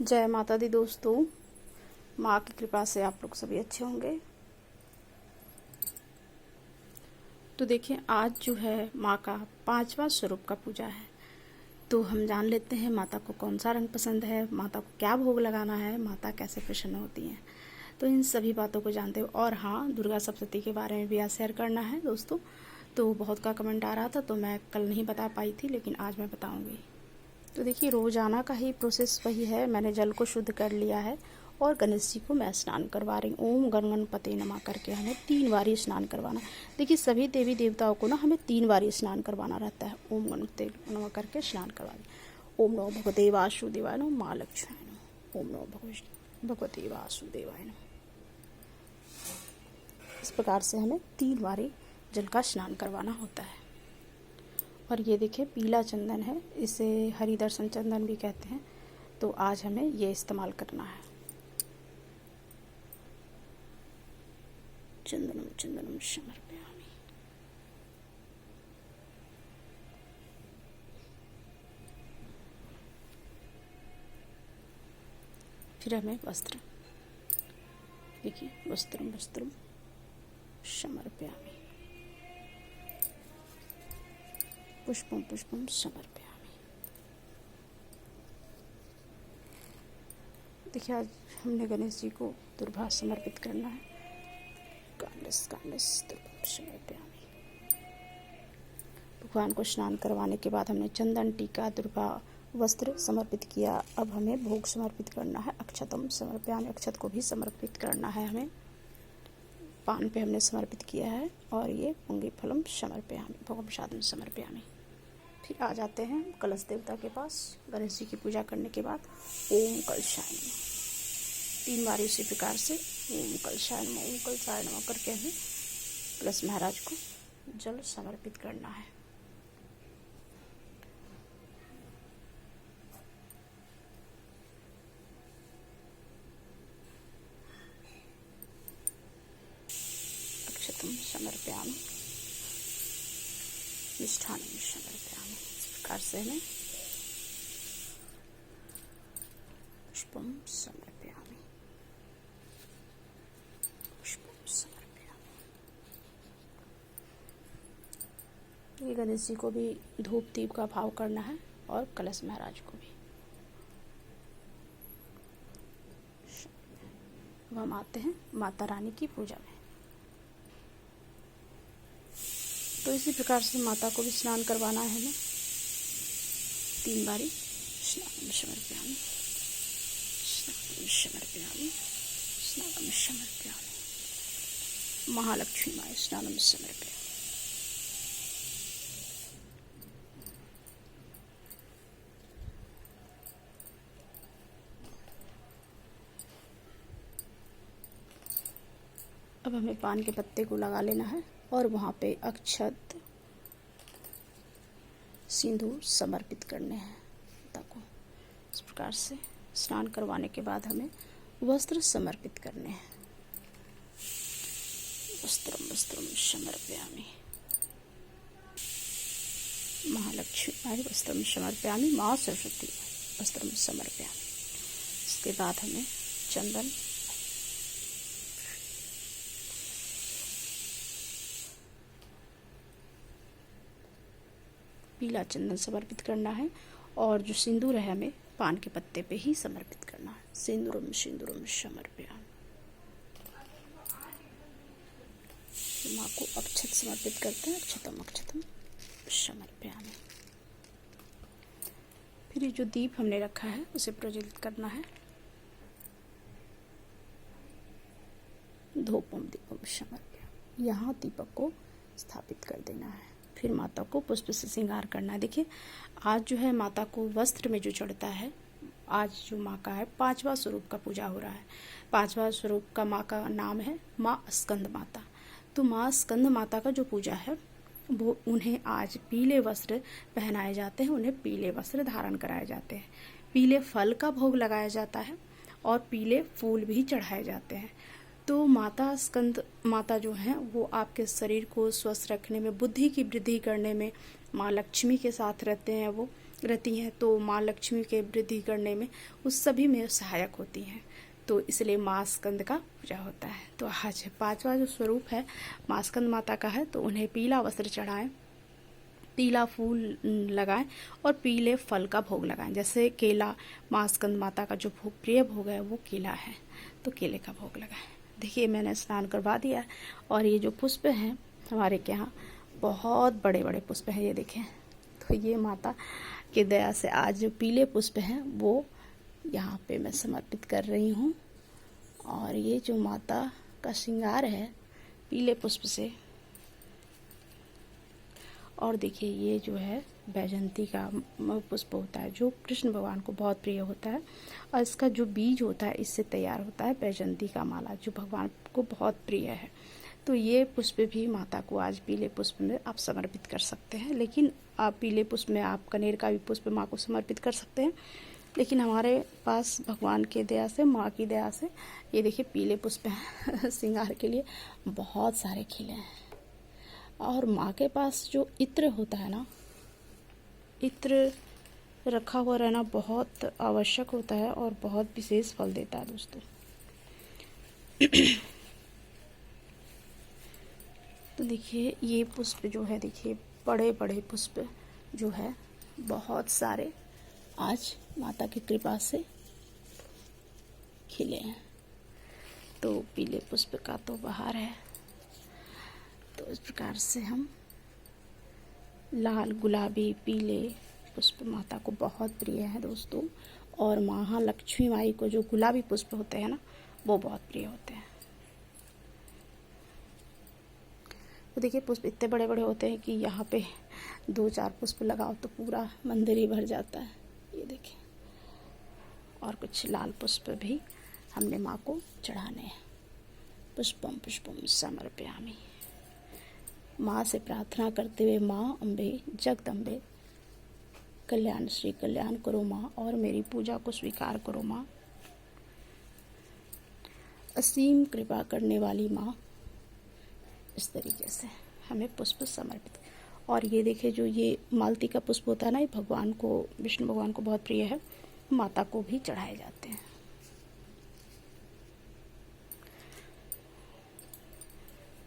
जय माता दी दोस्तों। माँ की कृपा से आप लोग सभी अच्छे होंगे। तो देखिए, आज जो है माँ का 5वां स्वरूप का पूजा है। तो हम जान लेते हैं माता को कौन सा रंग पसंद है, माता को क्या भोग लगाना है, माता कैसे प्रसन्न होती हैं। तो इन सभी बातों को जानते हुए, और हाँ, दुर्गा सप्तशती के बारे में भी आज शेयर करना है दोस्तों। तो बहुत का कमेंट आ रहा था, तो मैं कल नहीं बता पाई थी, लेकिन आज मैं बताऊँगी। तो देखिए, रोज़ाना का ही प्रोसेस वही है। मैंने जल को शुद्ध कर लिया है और गणेश जी को मैं स्नान करवा रही हूँ। ओम गणपते नमः करके हमें 3 बार ही स्नान करवाना। देखिए, सभी देवी देवताओं को ना हमें 3 बार ही स्नान करवाना रहता है। ओम गणपते नमः करके स्नान करवा। ओम नमो भगवते वासुदेवाय नमः, माँ लक्ष्मी नमः। ओम नमो भगवते वासुदेवाय नमः। इस प्रकार से हमें 3 बार ही जल का स्नान करवाना होता है। और ये देखिए, पीला चंदन है, इसे हरि दर्शन चंदन भी कहते हैं। तो आज हमें ये इस्तेमाल करना है। चंदनम चंदनम समर्पयामि। फिर हमें वस्त्र, देखिए, वस्त्रम वस्त्रम समर्पयामि, पुष्पम पुष्पम समर्पयामि। देखिए, आज हमने गणेश जी को दुर्भा समर्पित करना है। कांडस कांडस दुर्भा समर्पयामि। भगवान को स्नान करवाने के बाद हमने चंदन टीका दुर्भा वस्त्र समर्पित किया। अब हमें भोग समर्पित करना है। अक्षतम समर्पयामि, अक्षत को भी समर्पित करना है हमें। पान पे हमने समर्पित किया है। और ये पुंगी फलम समर्पयामि, भोग प्रसादम समर्पयामि। फिर आ जाते हैं कलश देवता के पास। गणेश जी की पूजा करने के बाद ओम कलशाय नमः 3 बार इसी प्रकार से ओम कलशाय नमः, ओम कलशाय नमः करके हमें कलश महाराज को जल समर्पित करना है। अक्षतम समर्पयामि, मिष्ठान्नं समर्पयामि। इस प्रकार से हमें पुष्पम समर्पयामि, पुष्पम समर्पयामि। ये गणेश जी को भी धूप दीप का भाव करना है और कलश महाराज को भी। अब हम आते हैं माता रानी की पूजा में। तो इसी प्रकार से माता को भी स्नान करवाना है हमें 3 बारी। स्नानम समर्पयामि, स्नानम समर्पयामि, स्नानम समर्पयामि। महालक्ष्मी माय स्नानम समर्पयामि। अब हमें पान के पत्ते को लगा लेना है और वहाँ पे अक्षत सिंदूर समर्पित करने हैं माता को। इस प्रकार से स्नान करवाने के बाद हमें वस्त्र समर्पित करने हैं। वस्त्रम वस्त्रम समर्पयामि, महालक्ष्मी वस्त्रम समर्पयामि, माँ सरस्वती वस्त्रम समर्पयामि। इसके बाद हमें चंदन, पीला चंदन समर्पित करना है। और जो सिंदूर है हमें पान के पत्ते पे ही समर्पित करना है। सिंदूरम सिंदूरम समर्पयामि। माँ को अक्षत समर्पित करते हैं। अक्षतम अक्षतम समर्पयामि। फिर ये जो दीप हमने रखा है उसे प्रज्वलित करना है। धूपम दीपम समर्पयामि। यहाँ दीपक को स्थापित कर देना है। फिर माता को पुष्प से श्रृंगार करना है। देखिए, आज जो है माता को वस्त्र में जो चढ़ता है, आज जो माँ का है 5वां स्वरूप का पूजा हो रहा है। 5वां स्वरूप का माँ का नाम है माँ स्कंद माता। तो माँ स्कंद माता का जो पूजा है वो उन्हें आज पीले वस्त्र पहनाए जाते हैं, उन्हें पीले वस्त्र धारण कराए जाते हैं, पीले फल का भोग लगाया जाता है और पीले फूल भी चढ़ाए जाते हैं। तो माता स्कंद माता जो हैं वो आपके शरीर को स्वस्थ रखने में, बुद्धि की वृद्धि करने में माँ लक्ष्मी के साथ रहते हैं वो, रहती हैं तो माँ लक्ष्मी के वृद्धि करने में उस सभी में सहायक होती हैं। तो इसलिए माँ स्कंद का पूजा होता है। तो आज 5वां जो स्वरूप है माँ स्कंद माता का है, तो उन्हें पीला वस्त्र चढ़ाएं, पीला फूल लगाएं और पीले फल का भोग लगाएं। जैसे केला, माँ स्कंद माता का जो भोग प्रिय भोग है वो केला है, तो केले का भोग लगाएं। देखिए मैंने स्नान करवा दिया है और ये जो पुष्प हैं हमारे के यहाँ बहुत बड़े बड़े पुष्प हैं, ये देखें। तो ये माता की दया से आज जो पीले पुष्प हैं वो यहाँ पे मैं समर्पित कर रही हूँ। और ये जो माता का श्रृंगार है पीले पुष्प से। और देखिए ये जो है बैजंती का पुष्प होता है जो कृष्ण भगवान को बहुत प्रिय होता है, और इसका जो बीज होता है इससे तैयार होता है बैजंती का माला जो भगवान को बहुत प्रिय है। तो ये पुष्प भी माता को आज पीले पुष्प में आप समर्पित कर सकते हैं। लेकिन आप पीले पुष्प में आप कनेर का भी पुष्प माँ को समर्पित कर सकते हैं, लेकिन हमारे पास भगवान की दया से, माँ की दया से ये देखिए पीले पुष्प हैं श्रृंगार के लिए बहुत सारे खिले हैं। और माँ के पास जो इत्र होता है ना, इत्र रखा हुआ रहना बहुत आवश्यक होता है और बहुत विशेष फल देता है दोस्तों। तो देखिए ये पुष्प जो है, देखिए बड़े बड़े पुष्प जो है बहुत सारे आज माता की कृपा से खिले हैं। तो पीले पुष्प का तो बहार है। तो इस प्रकार से हम लाल, गुलाबी, पीले पुष्प माता को बहुत प्रिय है दोस्तों। और महालक्ष्मी माई को जो गुलाबी पुष्प होते हैं ना वो बहुत प्रिय होते हैं। तो देखिए पुष्प इतने बड़े बड़े होते हैं कि यहाँ पे 2-4 पुष्प लगाओ तो पूरा मंदिर ही भर जाता है, ये देखिए। और कुछ लाल पुष्प भी हमने माँ को चढ़ाने हैं। पुष्पम पुष्पम समर्पयामि। माँ से प्रार्थना करते हुए, माँ अम्बे जगदम्बे कल्याण श्री कल्याण करो माँ, और मेरी पूजा को स्वीकार करो माँ। असीम कृपा करने वाली माँ। इस तरीके से हमें पुष्प समर्पित। और ये देखिए जो ये मालती का पुष्प होता है ना, ये भगवान को, विष्णु भगवान को बहुत प्रिय है, माता को भी चढ़ाए जाते हैं।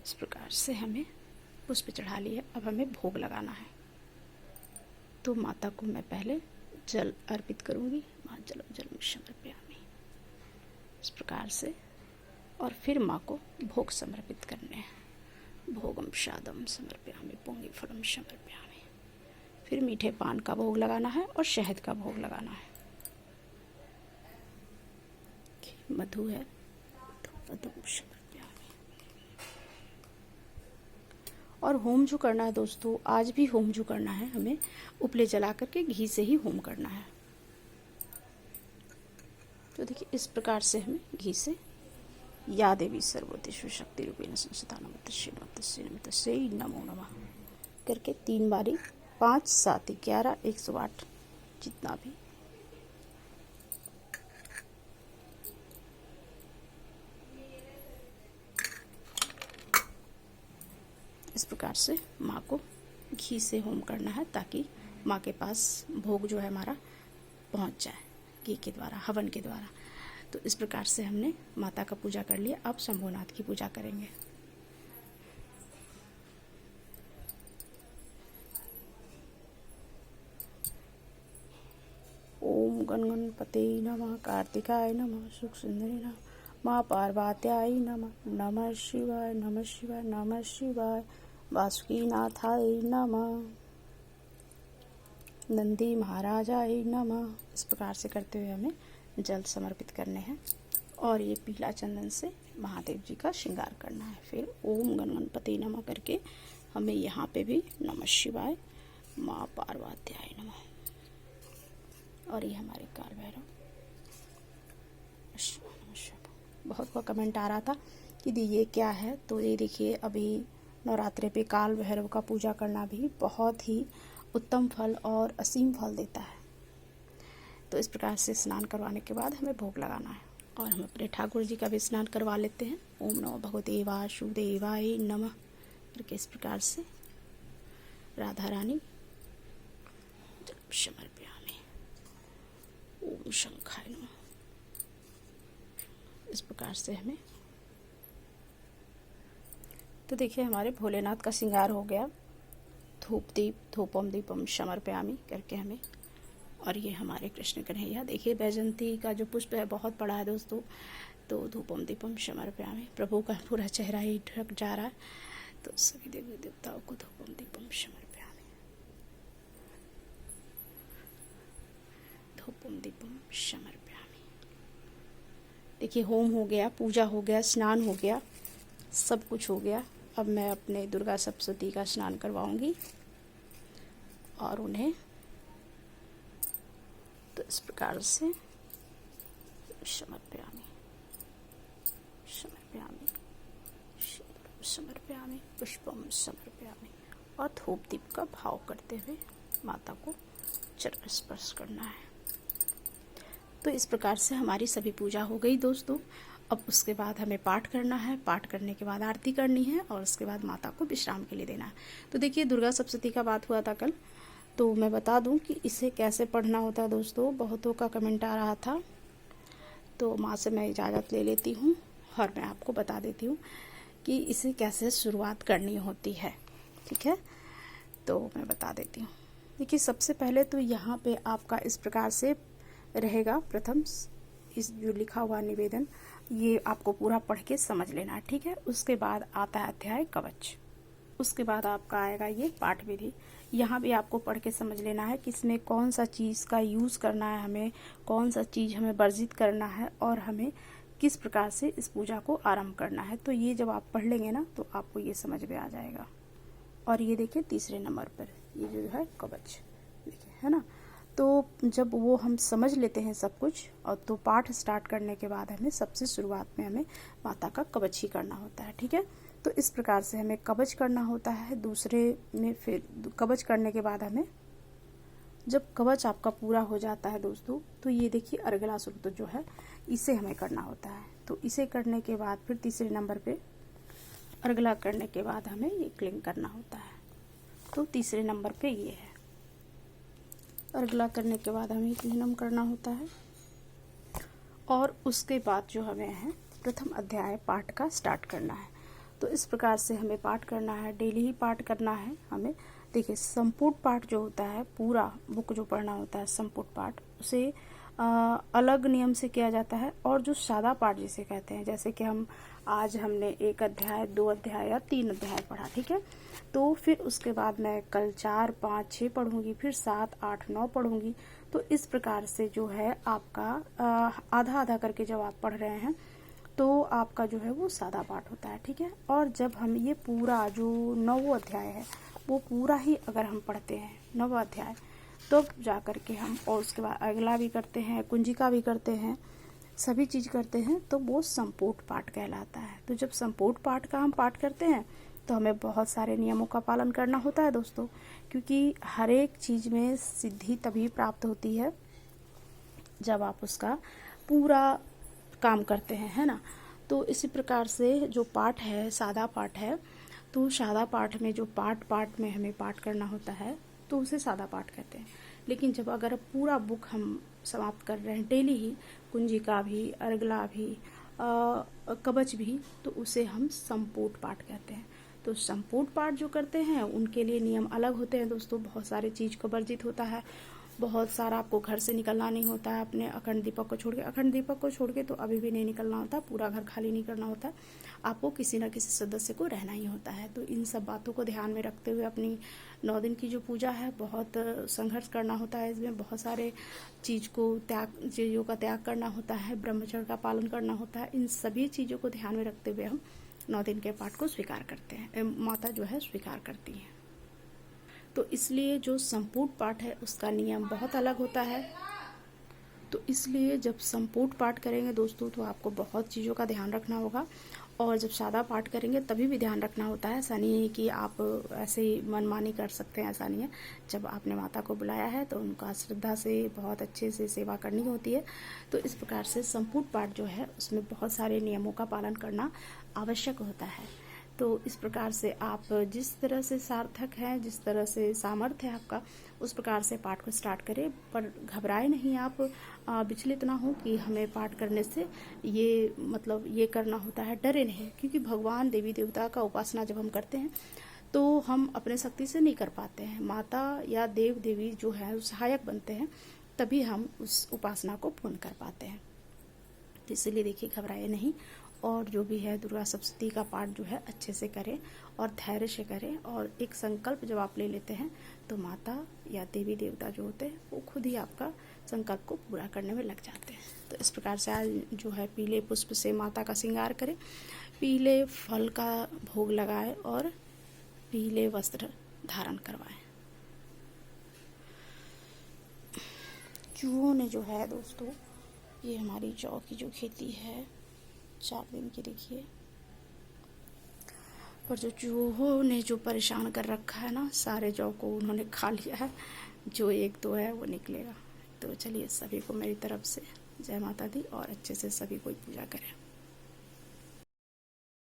इस प्रकार से हमें पुष्प चढ़ा लिए, अब हमें भोग लगाना है। तो माता को मैं पहले जल अर्पित करूंगी। माँ जलम जलम समर्पयामि, इस प्रकार से। और फिर माँ को भोग समर्पित करने हैं। भोगम शादम समर्पयामि, पोंगी फलम समर्पयामि। फिर मीठे पान का भोग लगाना है और शहद का भोग लगाना है। मधु है, मधुम समर्पयामि। और होम जो करना है दोस्तों, आज भी होम जो करना है हमें उपले जला करके घी से ही होम करना है। तो देखिए इस प्रकार से हमें घी से, या देवी सर्वोत्तिष्ठ शक्ति रूपेण संस्था नमः नमो नमः करके 3 बारी, 5, 7, 11, 108 जितना भी। इस प्रकार से माँ को घी से होम करना है ताकि माँ के पास भोग जो है हमारा पहुँच जाए घी के द्वारा, हवन के द्वारा। तो इस प्रकार से हमने माता का पूजा कर लिया। अब शंभुनाथ की पूजा करेंगे। ओम गणगणपते नमः, कार्तिकाय नमः, सुख सुंदरी नमः, माँ पार्वत्याय नमः, नमः शिवाय, नमः शिवाय, नमः शिवाय, वासुकीनाथाय नमः, नंदी महाराजाय नमः। इस प्रकार से करते हुए हमें जल समर्पित करने हैं और ये पीला चंदन से महादेव जी का श्रृंगार करना है। फिर ओम गणगणपति नमः करके हमें यहाँ पे भी नमः शिवाय, माँ पार्वत्याय नमः। और ये हमारे काल भैरव। बहुत का कमेंट आ रहा था कि दी ये क्या है, तो ये देखिए अभी नवरात्रि पे काल भैरव का पूजा करना भी बहुत ही उत्तम फल और असीम फल देता है। तो इस प्रकार से स्नान करवाने के बाद हमें भोग लगाना है और हम अपने ठाकुर जी का भी स्नान करवा लेते हैं। ओम नमो भगवते वासुदेवाय नमः करके इस प्रकार से राधा रानी समर्पयामि। ओम शंखाय नमः। इस प्रकार से हमें, तो देखिए हमारे भोलेनाथ का श्रृंगार हो गया। धूपम दीपम समर्पयामि करके हमें, और ये हमारे कृष्ण कन्हैया, देखिए बैजंती का जो पुष्प है बहुत बड़ा है दोस्तों। तो धूपम दीपम समर्पयामि, प्रभु का पूरा चेहरा ही ढक जा रहा है। तो सभी देवी देवताओं को धूपम दीपम समर्पयामि, धूपम दीपम समर्पयामि। देखिए होम हो गया, पूजा हो गया, स्नान हो गया, सब कुछ हो गया। अब मैं अपने दुर्गा सप्तशती का स्नान करवाऊंगी और उन्हें तो इस प्रकार से समर्पयामि, समर्पयामि, समर्पयामि, पुष्पम समर्पयामि, और धूप दीप का भाव करते हुए माता को चरण स्पर्श करना है। तो इस प्रकार से हमारी सभी पूजा हो गई दोस्तों। अब उसके बाद हमें पाठ करना है, पाठ करने के बाद आरती करनी है और उसके बाद माता को विश्राम के लिए देना है। तो देखिए दुर्गा सप्तशती का बात हुआ था कल, तो मैं बता दूं कि इसे कैसे पढ़ना होता है दोस्तों। बहुतों का कमेंट आ रहा था, तो माँ से मैं इजाज़त ले लेती हूँ और मैं आपको बता देती हूँ कि इसे कैसे शुरुआत करनी होती है। ठीक है, तो मैं बता देती हूँ। देखिए सबसे पहले तो यहाँ पे आपका इस प्रकार से रहेगा। प्रथम इस जो लिखा हुआ निवेदन, ये आपको पूरा पढ़ के समझ लेना है। ठीक है, उसके बाद आता है अध्याय कवच, उसके बाद आपका आएगा ये पाठ विधि। यहाँ भी आपको पढ़ के समझ लेना है कि इसमें कौन सा चीज़ का यूज़ करना है, हमें कौन सा चीज़ हमें वर्जित करना है और हमें किस प्रकार से इस पूजा को आरंभ करना है। तो ये जब आप पढ़ लेंगे ना तो आपको ये समझ में आ जाएगा। और ये देखिए तीसरे नंबर पर ये जो है कवच, देखिए है ना। तो जब वो हम समझ लेते हैं सब कुछ, और तो पाठ स्टार्ट करने के बाद हमें सबसे शुरुआत में हमें माता का कवच ही करना होता है। ठीक है, तो इस प्रकार से हमें कवच करना होता है। दूसरे में फिर कवच करने के बाद हमें, जब कवच आपका पूरा हो जाता है दोस्तों, तो ये देखिए अर्गला सूक्त जो है इसे हमें करना होता है। तो इसे करने के बाद फिर तीसरे नंबर पे अर्गला करने के बाद हमें ये क्लिंग करना होता है। तो तीसरे नंबर पे ये है। अर्गला करने के बाद हमें क्लीनम करना होता है और उसके बाद जो हमें है प्रथम अध्याय पाठ का स्टार्ट करना है। तो इस प्रकार से हमें पाठ करना है, डेली ही पाठ करना है हमें। देखिए संपूर्ण पाठ जो होता है, पूरा बुक जो पढ़ना होता है संपूर्ण पाठ, उसे अलग नियम से किया जाता है। और जो सादा पाठ जिसे कहते हैं, जैसे कि आज हमने 1 अध्याय 2 अध्याय या 3 अध्याय पढ़ा, ठीक है, तो फिर उसके बाद मैं कल 4 5 6 पढ़ूंगी, फिर 7 8 9 पढ़ूंगी। तो इस प्रकार से जो है आपका आधा आधा करके जब आप पढ़ रहे हैं तो आपका जो है वो सादा पाठ होता है। ठीक है, और जब हम ये पूरा जो 9वां अध्याय है वो पूरा ही अगर हम पढ़ते हैं 9वां अध्याय, तो जा कर के हम, और उसके बाद अगला भी करते हैं, कुंजिका भी करते हैं, सभी चीज़ करते हैं, तो वो संपूर्ण पाठ कहलाता है। तो जब संपूर्ण पाठ का हम पाठ करते हैं तो हमें बहुत सारे नियमों का पालन करना होता है दोस्तों, क्योंकि हर एक चीज़ में सिद्धि तभी प्राप्त होती है जब आप उसका पूरा काम करते हैं, है ना। तो इसी प्रकार से जो पाठ है सादा पाठ है, तो सादा पाठ में जो पाठ में हमें पाठ करना होता है तो उसे सादा पाठ कहते हैं। लेकिन जब अगर पूरा बुक हम समाप्त कर रहे हैं डेली ही, कुंजिका भी, अर्गला भी, कवच भी, तो उसे हम संपूर्ण पाठ कहते हैं। तो संपूर्ण पाठ जो करते हैं उनके लिए नियम अलग होते हैं दोस्तों। बहुत सारे चीज़ को वर्जित होता है, बहुत सारा आपको घर से निकलना नहीं होता है, अपने अखंड दीपक को छोड़ के। अखंड दीपक को छोड़ के तो अभी भी नहीं निकलना होता, पूरा घर खाली नहीं करना होता, आपको किसी न किसी सदस्य को रहना ही होता है। तो इन सब बातों को ध्यान में रखते हुए अपनी 9 दिन की जो पूजा है बहुत संघर्ष करना होता है। इसमें बहुत सारे चीज़ों का त्याग करना होता है, ब्रह्मचर्य का पालन करना होता है। इन सभी चीज़ों को ध्यान में रखते हुए हम 9 दिन के पाठ को स्वीकार करते हैं, माता जो है स्वीकार करती हैं। तो इसलिए जो संपूर्ण पाठ है उसका नियम बहुत अलग होता है। तो इसलिए जब संपूर्ण पाठ करेंगे दोस्तों तो आपको बहुत चीज़ों का ध्यान रखना होगा, और जब सादा पाठ करेंगे तभी भी ध्यान रखना होता है। ऐसा नहीं है कि आप ऐसे ही मनमानी कर सकते हैं, ऐसा नहीं है। जब आपने माता को बुलाया है तो उनका श्रद्धा से बहुत अच्छे से सेवा करनी होती है। तो इस प्रकार से संपूर्ण पाठ जो है उसमें बहुत सारे नियमों का पालन करना आवश्यक होता है। तो इस प्रकार से आप जिस तरह से सार्थक हैं, जिस तरह से सामर्थ्य है आपका, उस प्रकार से पाठ को स्टार्ट करें। पर घबराए नहीं आप, विचलित ना हो कि हमें पाठ करने से ये मतलब ये करना होता है, डरे नहीं। क्योंकि भगवान देवी देवता का उपासना जब हम करते हैं तो हम अपने शक्ति से नहीं कर पाते हैं, माता या देव देवी जो है सहायक बनते हैं, तभी हम उस उपासना को पूर्ण कर पाते हैं। तो इसलिए देखिए घबराए नहीं, और जो भी है दुर्गा सप्तशती का पाठ जो है अच्छे से करें और धैर्य से करें। और एक संकल्प जब आप ले लेते हैं तो माता या देवी देवता जो होते हैं वो खुद ही आपका संकल्प को पूरा करने में लग जाते हैं। तो इस प्रकार से आज जो है पीले पुष्प से माता का श्रृंगार करें, पीले फल का भोग लगाएं और पीले वस्त्र धारण करवाएं। चूहों ने जो है दोस्तों, ये हमारी जौ की जो खेती है 4 दिन की, देखिए, पर जो चूहों ने जो परेशान कर रखा है ना, सारे जौ को उन्होंने खा लिया है, जो 1-2 है वो निकलेगा। तो चलिए सभी को मेरी तरफ से जय माता दी, और अच्छे से सभी कोई पूजा करें।